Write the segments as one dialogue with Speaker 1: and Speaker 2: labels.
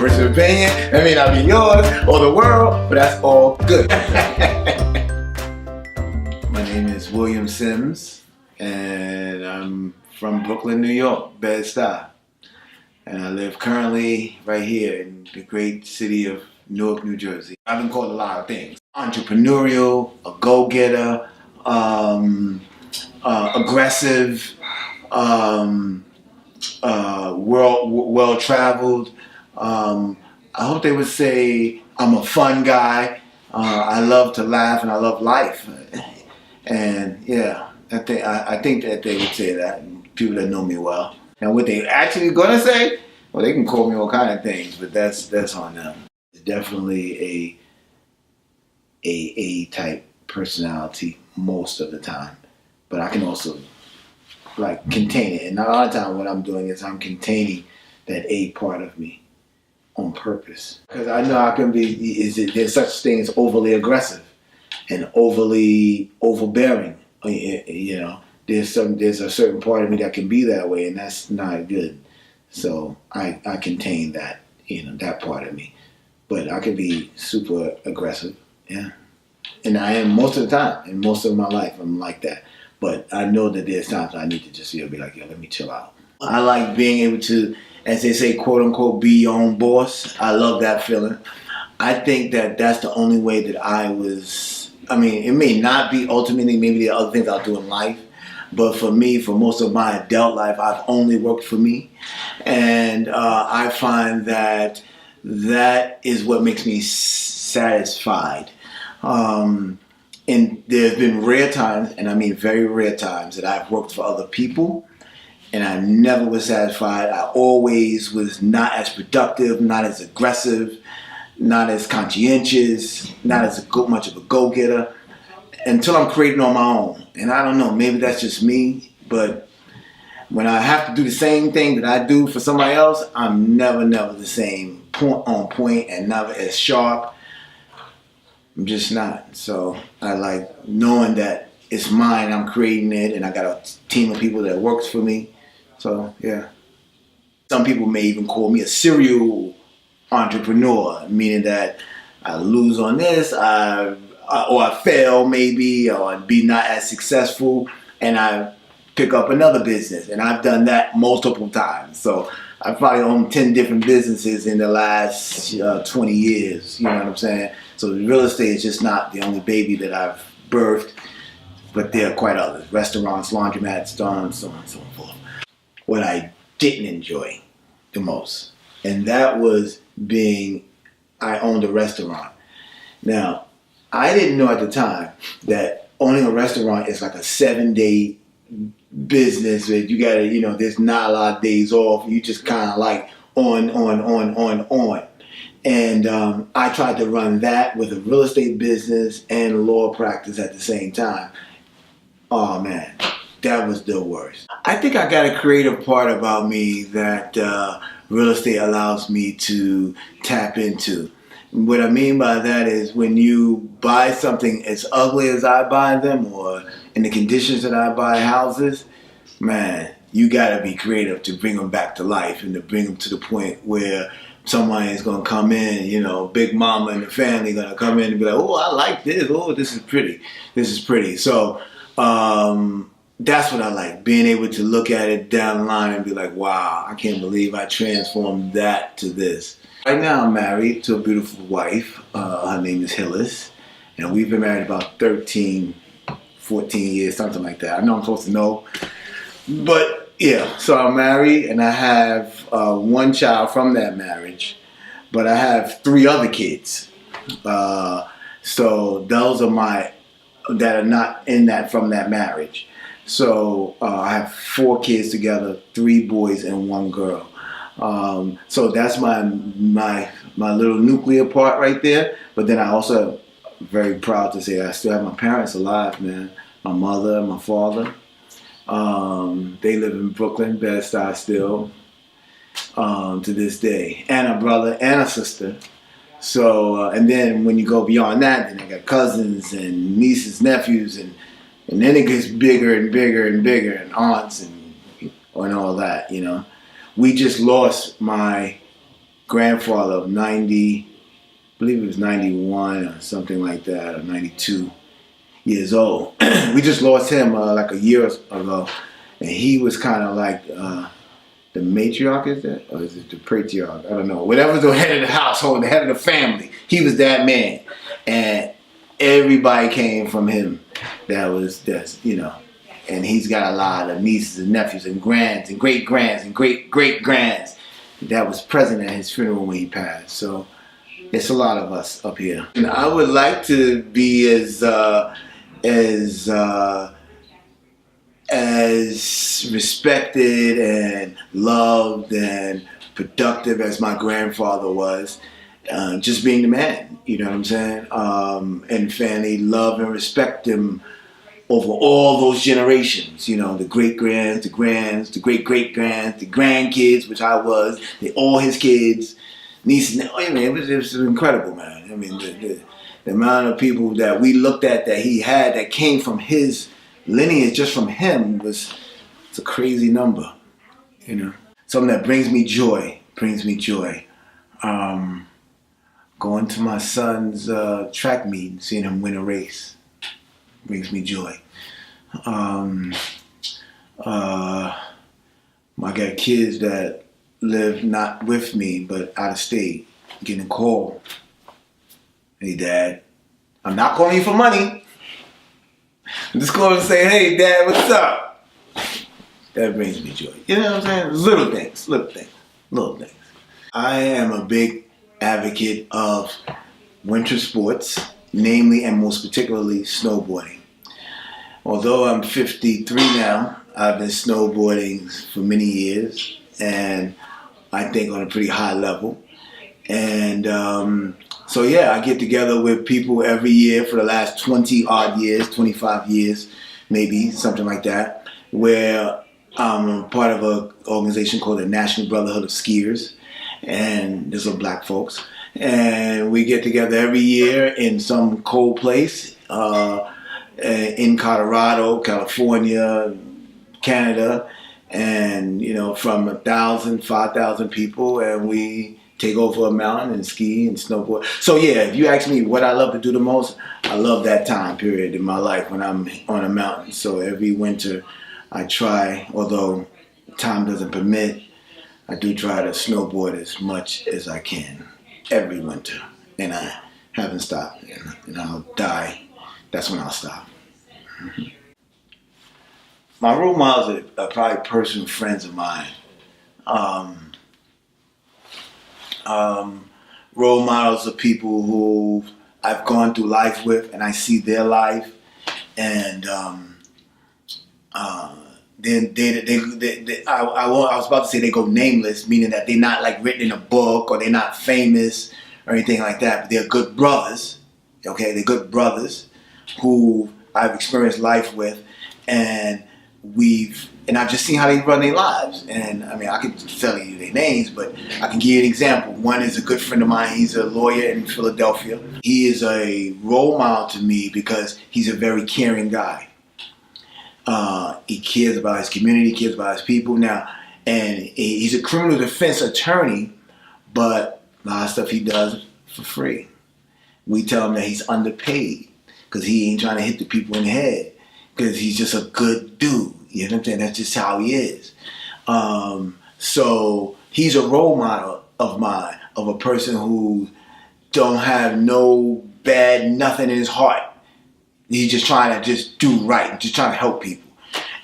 Speaker 1: personal opinion. That may not be yours or the world, but that's all good. My name is William Sims, and I'm from Brooklyn, New York, Bed-Stuy. And I live currently right here in the great city of Newark, New Jersey. I've been called a lot of things. Entrepreneurial, a go-getter, aggressive, well-traveled. I hope they would say I'm a fun guy. I love to laugh and I love life. And yeah, I think that they would say that, people that know me well. And what they actually gonna say, well, they can call me all kind of things, but that's on them. It's definitely a type personality most of the time, but I can also like contain it. And a lot of time what I'm doing is I'm containing that A part of me on purpose, because I know I can be. There's such thing as overly aggressive and overly overbearing. You know, there's a certain part of me that can be that way, and that's not good. So I contain that, that part of me. But I can be super aggressive, yeah. And I am most of the time, and most of my life I'm like that. But I know that there's times I need to just be like, yo, let me chill out. I like being able to, as they say, quote unquote, be your own boss. I love that feeling. I think that that's the only way that it may not be ultimately, maybe there are other things I'll do in life. But for me, for most of my adult life, I've only worked for me. And I find that is what makes me satisfied. And there's been rare times, and I mean very rare times, that I've worked for other people and I never was satisfied. I always was not as productive, not as aggressive, not as conscientious, not as much of a go-getter, until I'm creating on my own. And I don't know, maybe that's just me, but when I have to do the same thing that I do for somebody else, I'm never the same on point and never as sharp. I'm just not. So I like knowing that it's mine, I'm creating it, and I got a team of people that works for me. So yeah. Some people may even call me a serial entrepreneur, meaning that I lose on this, or I fail maybe, or be not as successful, and I pick up another business. And I've done that multiple times. So I probably owned 10 different businesses in the last 20 years, you know what I'm saying? So real estate is just not the only baby that I've birthed, but there are quite others. Restaurants, laundromats, so on and so forth. What I didn't enjoy the most, and that was I owned a restaurant. Now, I didn't know at the time that owning a restaurant is like a 7-day business where you gotta, there's not a lot of days off. You just kind of like on. And I tried to run that with a real estate business and law practice at the same time. Oh man, that was the worst. I think I got a creative part about me that real estate allows me to tap into. What I mean by that is when you buy something as ugly as I buy them, or in the conditions that I buy houses, man, you gotta be creative to bring them back to life and to bring them to the point where someone is gonna come in, Big Mama and the family gonna come in and be like, oh, I like this. Oh, this is pretty. So that's what I like, being able to look at it down the line and be like, wow, I can't believe I transformed that to this. Right now I'm married to a beautiful wife. Her name is Hillis. And we've been married about 13, 14 years, something like that. I know I'm supposed to know. But yeah, so I'm married and I have one child from that marriage. But I have 3 other kids. So those are that are not from that marriage. So I have 4 kids together, 3 boys and 1 girl. So that's my little nuclear part right there. But then I also very proud to say I still have my parents alive, man. My mother, my father. They live in Brooklyn, Bed-Stuy still, to this day. And a brother and a sister. So, and then when you go beyond that, then I got cousins and nieces, nephews, and then it gets bigger and bigger and bigger, and aunts and all that, We just lost my grandfather of 90, I believe it was 91 or something like that, or 92 years old. We just lost him like a year ago, and he was kind of like the matriarch, is that? Or is it the patriarch? I don't know. Whatever's the head of the household, the head of the family, he was that man. And everybody came from him that's, you know, and he's got a lot of nieces and nephews and grands and great-grands and great-great-grands that was present at his funeral when he passed. So it's a lot of us up here. And I would like to be as respected and loved and productive as my grandfather was, just being the man, you know what I'm saying? And family love and respect him over all those generations, you know, the great-grands, the grands, the great-great-grands, the grandkids, which I was, all his kids, nieces. I mean, it was incredible, man. I mean, the amount of people that we looked at that he had that came from his lineage, just from him, it's a crazy number, you know. Something that brings me joy. Going to my son's track meet and seeing him win a race brings me joy. I got kids that live not with me but out of state, getting a call. Hey, Dad, I'm not calling you for money. I'm just going to say, hey, Dad, what's up? That brings me joy. You know what I'm saying? Little things. I am a big advocate of winter sports, namely and most particularly snowboarding. Although I'm 53 now, I've been snowboarding for many years, and I think on a pretty high level. And so yeah, I get together with people every year for the last 20 odd years, 25 years, maybe, something like that, where I'm part of an organization called the National Brotherhood of Skiers, and there's some black folks. And we get together every year in some cold place in Colorado, California, Canada, and you know, from 1,000, 5,000 people, and we take over a mountain and ski and snowboard. So yeah, if you ask me what I love to do the most, I love that time period in my life when I'm on a mountain. So every winter I try, although time doesn't permit, I do try to snowboard as much as I can every winter, and I haven't stopped, and I'll die. That's when I'll stop. My role models are probably personal friends of mine. Role models are people who I've gone through life with, and I see their life, and I was about to say they go nameless, meaning that they're not like written in a book or they're not famous or anything like that, but they're good brothers, okay? They're good brothers who I've experienced life with, and I've just seen how they run their lives. And I mean, I could tell you their names, but I can give you an example. One is a good friend of mine. He's a lawyer in Philadelphia. He is a role model to me because he's a very caring guy. He cares about his community, cares about his people now, and he's a criminal defense attorney, but a lot of stuff he does for free. We tell him that he's underpaid because he ain't trying to hit the people in the head, because he's just a good dude. You know what I'm saying? That's just how he is. So he's a role model of mine, of a person who don't have no bad nothing in his heart. He's just trying to just do right, just trying to help people.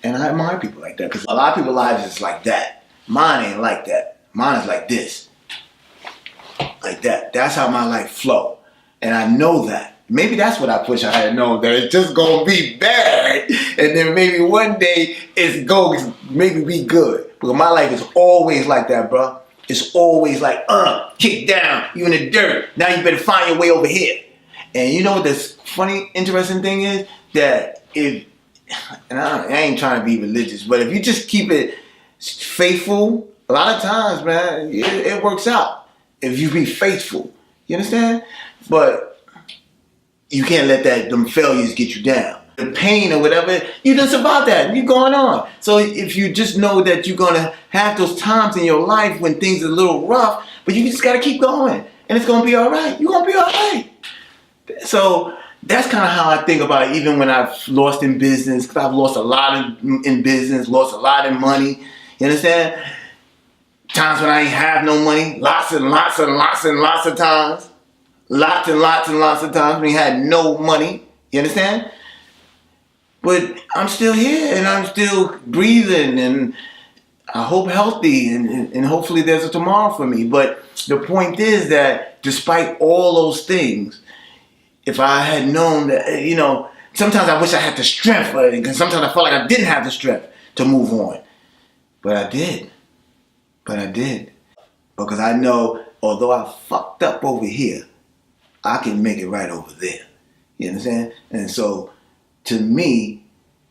Speaker 1: And I admire people like that, because a lot of people's lives is like that. Mine ain't like that. Mine is like this. Like that. That's how my life flow. And I know that. Maybe that's what I wish I had known, that it's just going to be bad. And then maybe one day it's going to maybe be good. Because my life is always like that, bro. It's always like, kick down, you in the dirt. Now you better find your way over here. And you know what this funny, interesting thing is? That and I ain't trying to be religious, but if you just keep it faithful, a lot of times, man, it works out. If you be faithful, you understand? But you can't let them failures get you down. The pain or whatever, you just survive that. You're going on. So if you just know that you're going to have those times in your life when things are a little rough, but but you just gotta keep going, and it's gonna be all right. You're gonna be all right. So that's kind of how I think about it, even when I've lost in business, because I've lost a lot in business, lost a lot in money. You understand? Times when I ain't have no money, lots and lots and lots and lots of times. Lots and lots and lots of times when you had no money. You understand? But I'm still here, and I'm still breathing, and I hope healthy, and hopefully there's a tomorrow for me. But the point is that despite all those things, if I had known that, you know, sometimes I wish I had the strength, because sometimes I felt like I didn't have the strength to move on. But I did. Because I know, although I fucked up over here, I can make it right over there. You understand? And so, to me,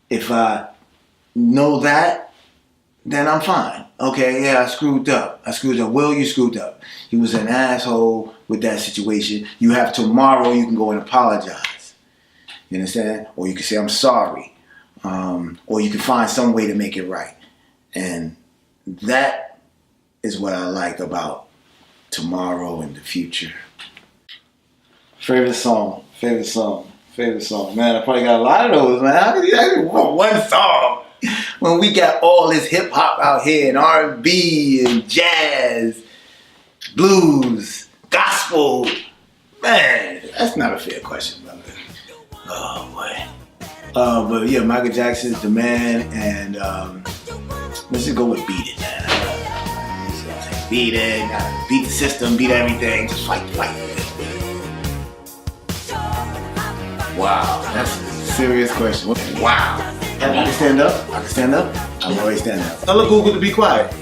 Speaker 1: if I know that, then I'm fine. Okay, yeah, I screwed up. Will, you screwed up. He was an asshole with that situation. You have tomorrow, you can go and apologize. You understand? Or you can say, I'm sorry. Or you can find some way to make it right. And that is what I like about tomorrow and the future. Favorite song. Man, I probably got a lot of those, man. How could you want one song when we got all this hip hop out here, and R&B and jazz, blues, gospel? Man, that's not a fair question, brother. Oh boy. But yeah, Michael Jackson's the man, and let's just go with Beat It, man. Beat it, beat the system, beat everything, just fight. Wow, that's a serious question. Wow. I can stand up. I'm always standing up. I look Google to be quiet.